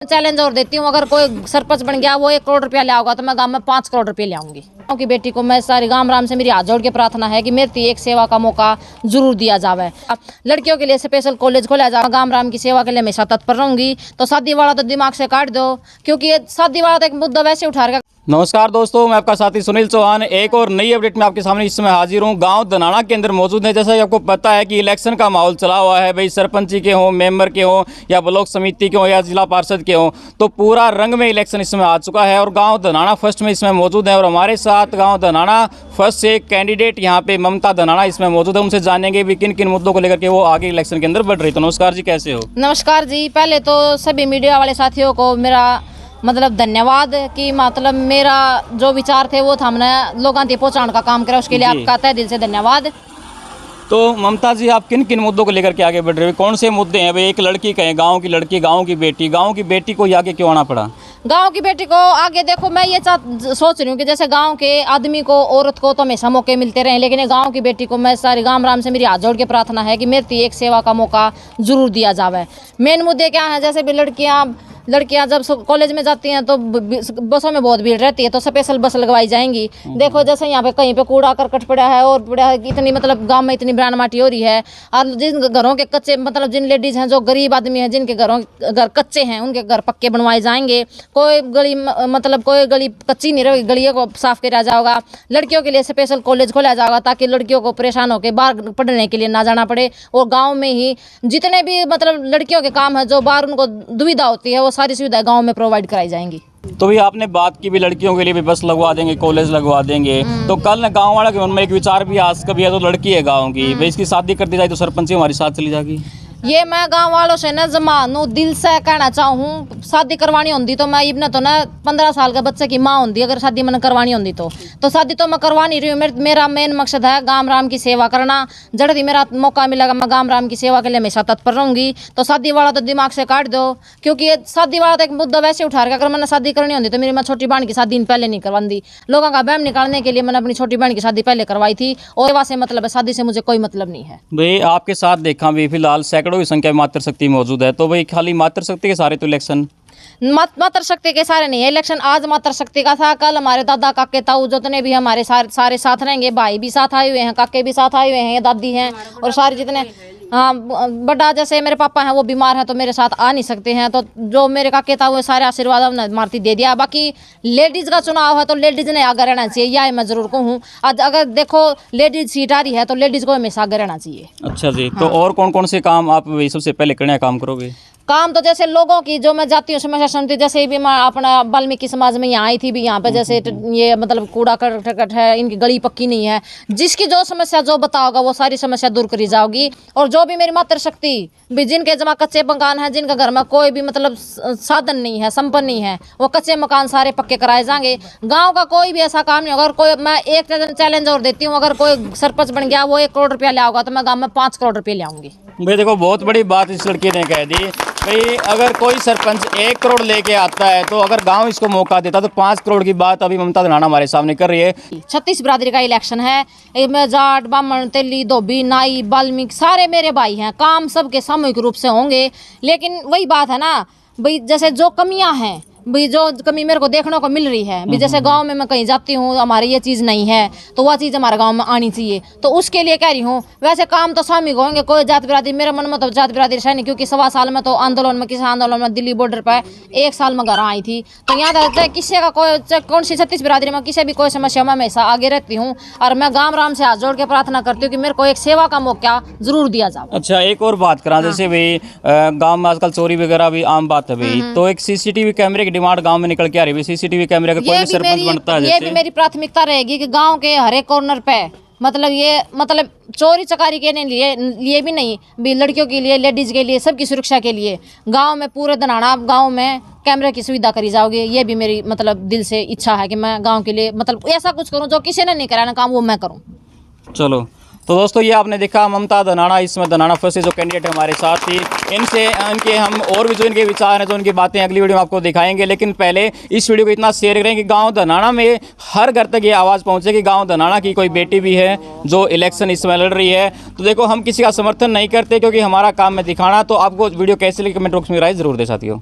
Challenge और देती हूँ, अगर कोई सरपंच बन गया वो 1 करोड़ रुपया ले आओगा तो मैं गांव में 5 करोड़ रुपये ले आऊंगी। गाँव की बेटी को मैं सारी गांव राम से मेरी हाथ जोड़ के प्रार्थना है कि मेरी एक सेवा का मौका जरूर दिया जावे। लड़कियों के लिए स्पेशल कॉलेज खोला जाए, गांव राम की सेवा के लिए हमेशा तत्पर रहूंगी। तो शादी वाला तो दिमाग से काट दो, क्योंकि ये शादी वाला तो एक मुद्दा वैसे उठा रहा। नमस्कार दोस्तों, मैं आपका साथी सुनील चौहान एक और नई अपडेट में आपके सामने इस समय हाजिर हूँ। गांव धनाना के अंदर मौजूद है। जैसा कि आपको पता है कि इलेक्शन का माहौल चला हुआ है, भाई सरपंची के हों, मेंबर के हों, या ब्लॉक समिति के हों, या जिला पार्षद के हों, तो पूरा रंग में इलेक्शन इस समय आ चुका है और गाँव धनाना फर्स्ट में इसमें मौजूद है। और हमारे साथ गाँव धनाना फर्स्ट से एक कैंडिडेट यहाँ पे ममता धनाना इसमें मौजूद है। उनसे जानेंगे भी किन किन मुद्दों को लेकर के वो आगे इलेक्शन के अंदर बढ़ रही। तो नमस्कार जी, कैसे हो? नमस्कार जी, पहले तो सभी मीडिया वाले साथियों को मेरा धन्यवाद कि मेरा जो विचार थे वो हमने लोगों तक पहुँचाने का काम करा, उसके लिए आपका तहे दिल से धन्यवाद। तो ममता जी, आप किन किन मुद्दों को लेकर के आगे बढ़ रहे हो? कौन से मुद्दे हैं भाई? एक लड़की कहें, गांव की लड़की, गांव की बेटी को आगे क्यों आना पड़ा? गांव की बेटी को आगे देखो, मैं ये सोच रही हूँ कि जैसे गांव के आदमी को, औरत को तो हमेशा मौके मिलते रहे, लेकिन गांव की बेटी को मैं सारी गांव राम से मेरी हाथ जोड़ के प्रार्थना है कि मेरी एक सेवा का मौका जरूर दिया जावे। मेन मुद्दे क्या है, जैसे भी लड़कियां जब कॉलेज में जाती हैं तो बसों में बहुत भीड़ रहती है, तो स्पेशल बस लगवाई जाएंगी। देखो जैसे यहाँ पे कहीं पे कूड़ा करकट पड़ा है और पड़ा है, इतनी गांव में इतनी ब्रांड माटी हो रही है। और जिन घरों के कच्चे जिन लेडीज हैं, जो गरीब आदमी हैं, जिनके घर कच्चे हैं, उनके घर पक्के बनवाए जाएंगे। कोई गली कच्ची नहीं रहेगी, गलियों को साफ किया जाएगा। लड़कियों के लिए स्पेशल कॉलेज खोला जाएगा ताकि लड़कियों को परेशान होकर बाहर पढ़ने के लिए ना जाना पड़े। और गाँव में ही जितने भी लड़कियों के काम है, जो बाहर उनको दुविधा होती है, वो सारी सुविधाएं गांव में प्रोवाइड कराई जाएंगी। तो भी आपने बात की भी लड़कियों के लिए भी बस लगवा देंगे, कॉलेज लगवा देंगे, तो कल गांव वाला के मन में एक विचार भी आज कभी है, तो लड़की है गांव की, भाई इसकी शादी कर दी जाए तो सरपंच हमारे साथ चली जाएगी। ये मैं गांव वालों से न जमानू दिल से कहना चाहूँ, शादी करवानी होती तो मैं इबन तो ना 15 साल का बच्चे की माँ होती, अगर शादी मैंने करवानी होती तो शादी तो मैं करवा नहीं रही हूँ। मेरा मेन मकसद है गांव राम की सेवा करना। जड़ ही मेरा मौका मिलेगा मैं गांव राम की सेवा के लिए हमेशा तत्पर रहूंगी। तो शादी वाला तो दिमाग से काट दो, क्योंकि ये शादी वाला तो एक मुद्दा वैसे उठा रहा। अगर मैंने शादी करनी होती तो मेरी मैं छोटी बहन की शादी पहले नहीं करवाती। लोगों का बहम निकालने के लिए मैंने अपनी छोटी बहन की शादी पहले करवाई थी, और सेवा से मतलब है, शादी से मुझे कोई मतलब नहीं है। भाई आपके साथ देखा भी फिलहाल सैकड़ों की संख्या में मातृ शक्ति मौजूद है, तो भाई खाली मातृ शक्ति के सारे तो इलेक्शन मातृ शक्ति के सारे नहीं है इलेक्शन। आज मातृ शक्ति का था, कल हमारे दादा काके ताऊ जितने भी हमारे सारे साथ रहेंगे। भाई भी साथ आए हुए हैं, काके भी साथ आए हुए हैं, दादी हैं, और सारे जितने बड़ा जैसे मेरे पापा हैं वो बीमार हैं तो मेरे साथ आ नहीं सकते हैं। तो जो मेरे काके ताऊ वो सारे आशीर्वाद हमने मारती दे दिया। बाकी लेडीज का चुनाव है तो लेडीज ने आगे रहना चाहिए, यह मैं जरूर कहूँ। आज अगर देखो लेडीज सीट आ रही है तो लेडीज को हमेशा आगे रहना चाहिए। अच्छा जी, तो और कौन कौन से काम आप सबसे पहले करने का काम करोगे? काम तो जैसे लोगों की जो मैं जाती हूँ समस्या सुनती, जैसे भी मैं अपना वाल्मीकि समाज में यहाँ आई थी भी, यहाँ पे जैसे ये कूड़ा करकट है, इनकी गली पक्की नहीं है, जिसकी जो समस्या जो बताओगा वो सारी समस्या दूर करी जाओगी। और जो भी मेरी मातृ शक्ति भी, जिनके जमा कच्चे मकान है, जिनका घर में कोई भी साधन नहीं है, संपन्न नहीं है, वो कच्चे मकान सारे पक्के कराए जाएंगे। गाँव का कोई भी ऐसा काम नहीं होगा। कोई मैं एक चैलेंज और देती हूँ, अगर कोई सरपंच बन गया वो 1 करोड़ रुपया ले आओगा तो मैं गाँव में 5 करोड़ रुपये ले आऊंगी। भाई देखो, बहुत बड़ी बात इस लड़की ने कह दी। भाई अगर कोई सरपंच 1 करोड़ लेके आता है तो अगर गांव इसको मौका देता तो 5 करोड़ की बात अभी ममता धनाना हमारे सामने कर रही है। 36 बिरादरी का इलेक्शन है, इसमें जाट, ब्राह्मण, तेली, धोबी, नाई, वाल्मीकि सारे मेरे भाई हैं। काम सबके सामूहिक रूप से होंगे, लेकिन वही बात है ना भाई, जैसे जो कमियां हैं भी, जो कमी मेरे को देखने को मिल रही है भी, जैसे गांव में मैं कहीं जाती हूँ हमारे ये चीज़ नहीं है तो वह चीज़ हमारे गांव में आनी चाहिए, तो उसके लिए कह रही हूँ। वैसे काम तो सामूहिक होंगे, कोई जात बिरादरी मेरे मन में तो जात बिरादरी है नहीं, क्योंकि 1.25 साल में तो आंदोलन में, किसान आंदोलन में दिल्ली बॉर्डर पर 1 साल में घर आई थी। तो यहाँ किसी का कौन सी 36 बिरादरी में किसी भी कोई समस्या में हमेशा आगे रहती हूँ, और मैं गाँव राम से हाथ जोड़ के प्रार्थना करती हूँ कि मेरे को एक सेवा का मौका जरूर दिया जाए। अच्छा, एक और बात करा, जैसे भाई गाँव में आजकल चोरी वगैरह भी आम बात है भाई, तो एक CCTV कैमरे की डिमांड गाँव में निकल क्या रही है? CCTV कैमरे का कोई भी सरपंच बनता है, ये भी मेरी प्राथमिकता रहेगी कि गांव के हर एक कॉर्नर पे चोरी चकारी के लिए भी नहीं भी, लड़कियों के लिए, लेडीज के लिए, सबकी सुरक्षा के लिए गांव में, पूरे धनाना गांव में कैमरे की सुविधा करी जाओगी। ये भी मेरी दिल से इच्छा है कि मैं गांव के लिए ऐसा कुछ करूं जो किसी ने नहीं कराना काम, वो मैं करूं। चलो, तो दोस्तों ये आपने देखा ममता धनाना, इसमें धनाना फर्स्ट से जो कैंडिडेट है हमारे साथ थी, इनके हम और भी जो इनके विचार हैं, जो उनकी बातें अगली वीडियो में आपको दिखाएंगे। लेकिन पहले इस वीडियो को इतना शेयर करें कि गांव धनाना में हर घर तक ये आवाज़ पहुंचे कि गांव धनाना की कोई बेटी भी है जो इलेक्शन इस समय लड़ रही है। तो देखो, हम किसी का समर्थन नहीं करते क्योंकि हमारा काम है दिखाना। तो आपको वीडियो कैसे लगी कमेंट बॉक्स में राय जरूर दे साथियों।